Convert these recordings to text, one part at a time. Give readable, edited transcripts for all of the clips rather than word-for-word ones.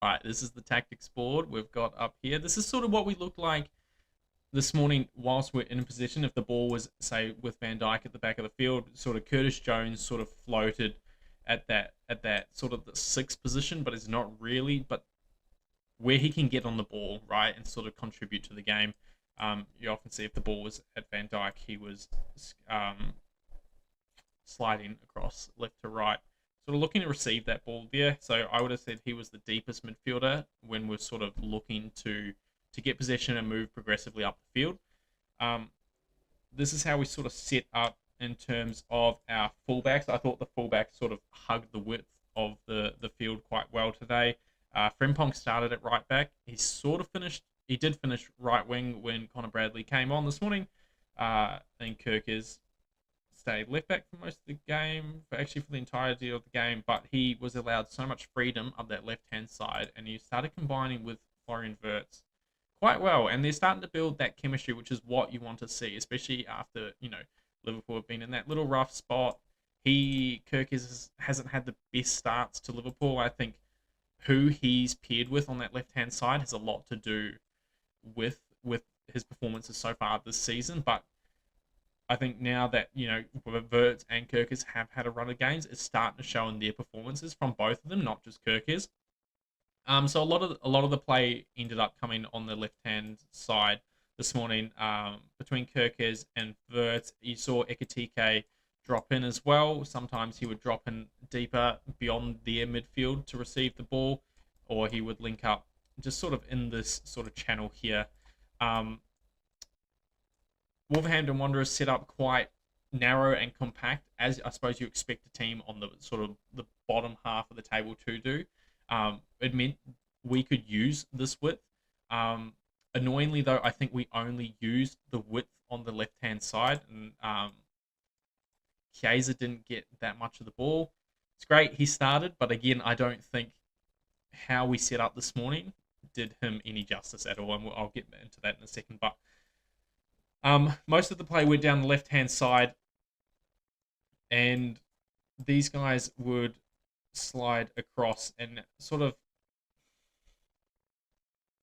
Right, this is the tactics board we've got up here. This is sort of what we looked like this morning whilst we're in position. If the ball was, say, with Van Dijk at the back of the field, sort of Curtis Jones sort of floated at that sort of the sixth position, but it's not really. But where he can get on the ball, right, and sort of contribute to the game. You often see if the ball was at Van Dijk, he was um, sliding across left to right, sort of looking to receive that ball there. So I would have said he was the deepest midfielder when we're sort of looking to get possession and move progressively up the field. Um, this is how we sort of set up in terms of our fullbacks. I thought the fullbacks sort of hugged the width of the field quite well today. Frimpong started at right back. He did finish right wing when Connor Bradley came on this morning. And Kirk is stayed left back for most of the game, actually for the entirety of the game, but he was allowed so much freedom up that left hand side, and he started combining with Florian Wirtz quite well, and they're starting to build that chemistry, which is what you want to see, especially after Liverpool have been in that little rough spot. Hasn't had the best starts to Liverpool. I think who he's paired with on that left hand side has a lot to do with his performances so far this season. But I think now that Verts and Kirkers have had a run of games, it's starting to show in their performances from both of them, not just Kirkers. So a lot of the play ended up coming on the left hand side this morning between Kirkers and Verts. You saw Ekatike drop in as well. Sometimes he would drop in deeper beyond their midfield to receive the ball, or he would link up just sort of in this sort of channel here. Um, Wolverhampton Wanderers set up quite narrow and compact, as I suppose you expect a team on the sort of the bottom half of the table to do. It meant we could use this width. Annoyingly, though, I think we only used the width on the left hand side, and Chiesa didn't get that much of the ball. It's great he started, but again, I don't think how we set up this morning did him any justice at all, and I'll get into that in a second. But most of the play went down the left hand side, and these guys would slide across and sort of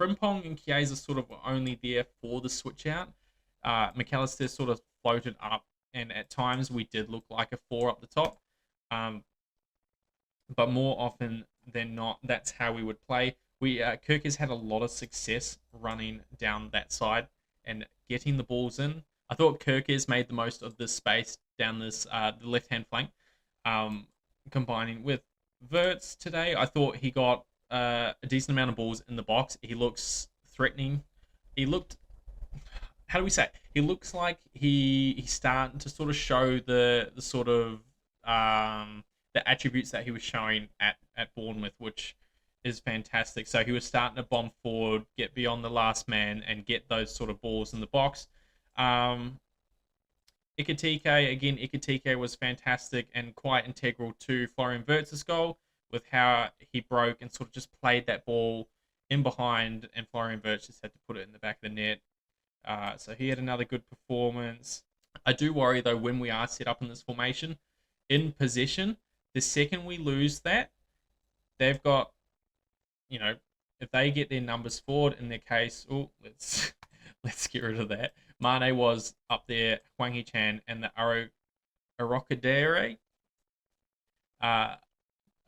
Frimpong and Chiesa sort of were only there for the switch out. McAllister sort of floated up, and at times we did look like a four up the top. Um, but more often than not, that's how we would play. Kirk has had a lot of success running down that side and getting the balls in. I thought Kirk has made the most of this space down this the left hand flank, combining with Verts today. I thought he got a decent amount of balls in the box. He looks threatening. He looked, how do we say it? He looks like he's starting to sort of show the sort of the attributes that he was showing at Bournemouth, which is fantastic. So he was starting to bomb forward, get beyond the last man, and get those sort of balls in the box. Ikatike was fantastic and quite integral to Florian Wirtz's goal with how he broke and sort of just played that ball in behind, and Florian Wirtz just had to put it in the back of the net. So he had another good performance. I do worry, though, when we are set up in this formation, in possession, the second we lose that, they've got, if they get their numbers forward, in their case, let's get rid of that. Mane was up there, Hwang Hee-chan, and the Arokadere.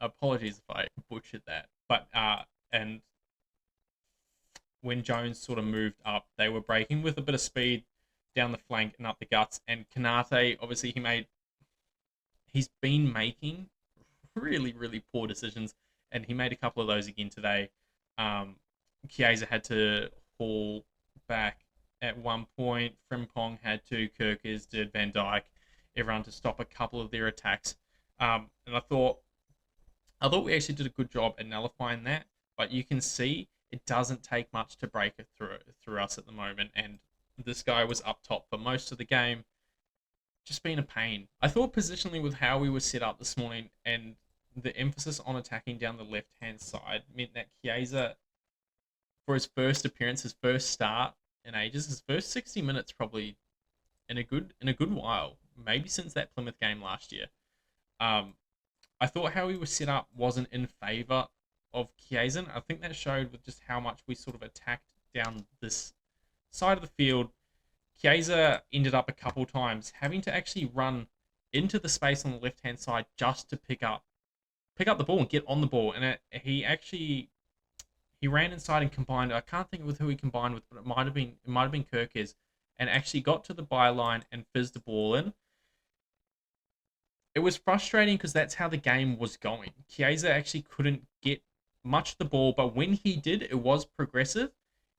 Apologies if I butchered that. But and when Jones sort of moved up, they were breaking with a bit of speed down the flank and up the guts. And Kanate, obviously, he's been making really, really poor decisions, and he made a couple of those again today. Chiesa had to haul back at one point. Frimpong had to. Kirkers did. Van Dijk, everyone to stop a couple of their attacks. And I thought we actually did a good job at nullifying that. But you can see it doesn't take much to break it through us at the moment. And this guy was up top for most of the game, just being a pain. I thought positionally with how we were set up this morning and the emphasis on attacking down the left-hand side meant that Chiesa, for his first appearance, his first start in ages, his first 60 minutes probably in a good while, maybe since that Plymouth game last year. I thought how he was set up wasn't in favour of Chiesa. I think that showed with just how much we sort of attacked down this side of the field. Chiesa ended up a couple times having to actually run into the space on the left hand side just to pick up the ball and get on the ball. And he ran inside and combined. I can't think with who he combined with, but it might have been Kirkes, and actually got to the byline and fizzed the ball in. It was frustrating because that's how the game was going. Chiesa actually couldn't get much of the ball, but when he did, it was progressive.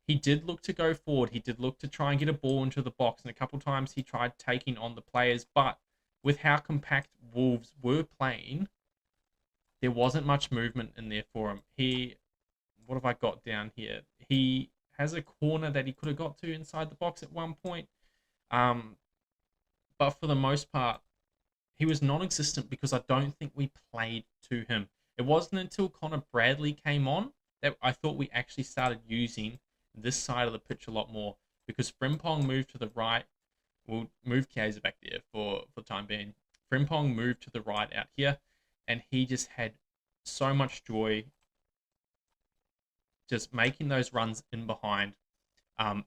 He did look to go forward. He did look to try and get a ball into the box, and a couple times he tried taking on the players. But with how compact Wolves were playing, there wasn't much movement in there for him. What have I got down here? He has a corner that he could have got to inside the box at one point. But for the most part, he was non-existent because I don't think we played to him. It wasn't until Connor Bradley came on that I thought we actually started using this side of the pitch a lot more, because Frimpong moved to the right. We'll move Chiesa back there for the time being. Frimpong moved to the right out here, and he just had so much joy just making those runs in behind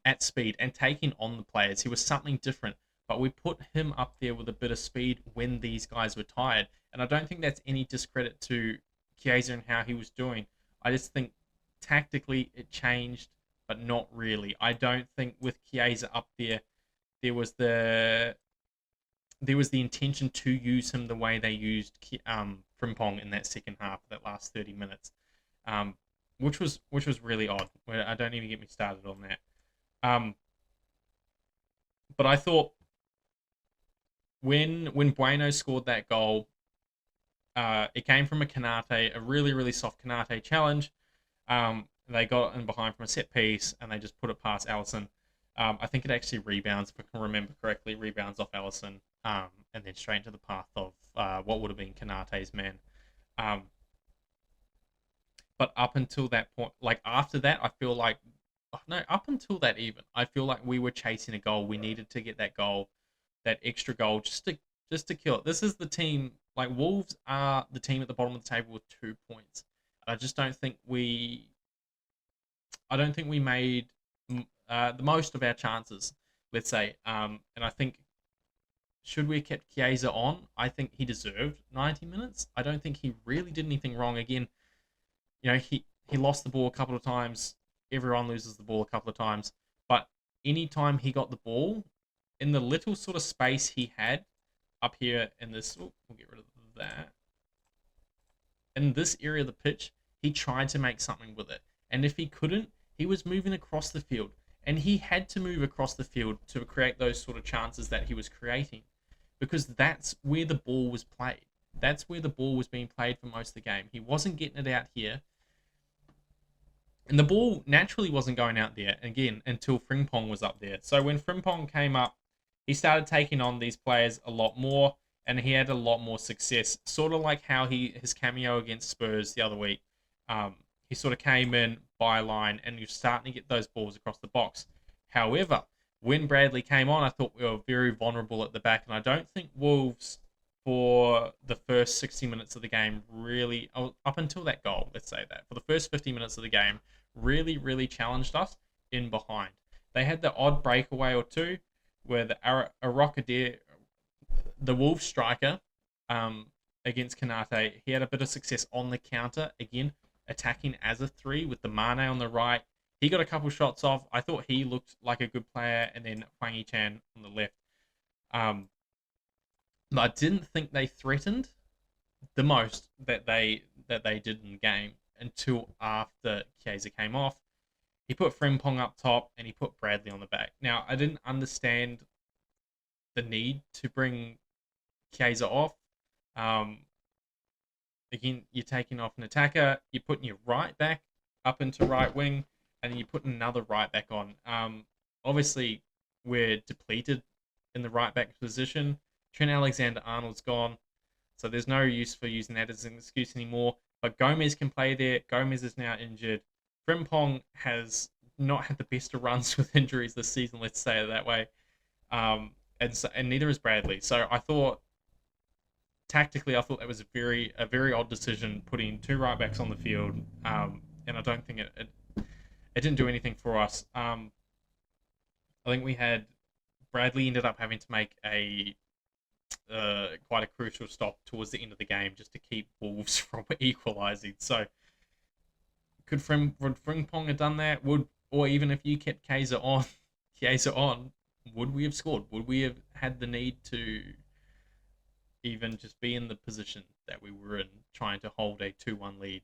at speed and taking on the players. He was something different, but we put him up there with a bit of speed when these guys were tired. And I don't think that's any discredit to Chiesa and how he was doing. I just think tactically it changed, but not really. I don't think with Chiesa up there, there was the intention to use him the way they used Frimpong in that second half, that last 30 minutes, which was really odd. I don't even get me started on that. But I thought when Bueno scored that goal, it came from a Canate, a really, really soft Canate challenge. They got in behind from a set piece, and they just put it past Alisson. I think it actually rebounds, if I can remember correctly, rebounds off Alisson, and then straight into the path of what would have been Canate's man. But up until that point, like after that, I feel like, no, up until that even, I feel like we were chasing a goal. We needed to get that goal, that extra goal, just to kill it. This is the team, like Wolves are the team at the bottom of the table with 2 points. I just don't think we made the most of our chances, let's say. And I think, should we have kept Chiesa on? I think he deserved 90 minutes. I don't think he really did anything wrong. Again, he lost the ball a couple of times. Everyone loses the ball a couple of times. But anytime he got the ball, in the little sort of space he had up here in this... we'll get rid of that. In this area of the pitch, he tried to make something with it. And if he couldn't, he was moving across the field. And he had to move across the field to create those sort of chances that he was creating, because that's where the ball was played. That's where the ball was being played for most of the game. He wasn't getting it out here. And the ball naturally wasn't going out there, again, until Frimpong was up there. So when Frimpong came up, he started taking on these players a lot more, and he had a lot more success. Sort of like how his cameo against Spurs the other week. He sort of came in, byline, and you're starting to get those balls across the box. However, when Bradley came on, I thought we were very vulnerable at the back, and I don't think Wolves, for the first 60 minutes of the game, really, up until that goal, let's say that, for the first 50 minutes of the game, really, really challenged us in behind. They had the odd breakaway or two where the Arokadere, the Wolves striker, against Canate, he had a bit of success on the counter, again, attacking as a 3 with the Mane on the right. He got a couple shots off. I thought he looked like a good player, and then Hwang Hee-chan on the left. But I didn't think they threatened the most that they did in the game until after Chiesa came off. He put Frimpong up top, and he put Bradley on the back. Now, I didn't understand the need to bring Chiesa off. Again, you're taking off an attacker, you're putting your right back up into right wing, and then you put another right back on. Obviously, we're depleted in the right back position. Trent Alexander-Arnold's gone, so there's no use for using that as an excuse anymore. But Gomez can play there. Gomez is now injured. Frimpong has not had the best of runs with injuries this season, let's say it that way. And neither is Bradley. So I thought, tactically, I thought that was a very odd decision, putting two right backs on the field, and I don't think it didn't do anything for us. I think we had Bradley ended up having to make a quite a crucial stop towards the end of the game just to keep Wolves from equalising. So would Frimpong have done that? Or even if you kept Kaiser on, would we have scored? Would we have had the need to even just be in the position that we were in, trying to hold a 2-1 lead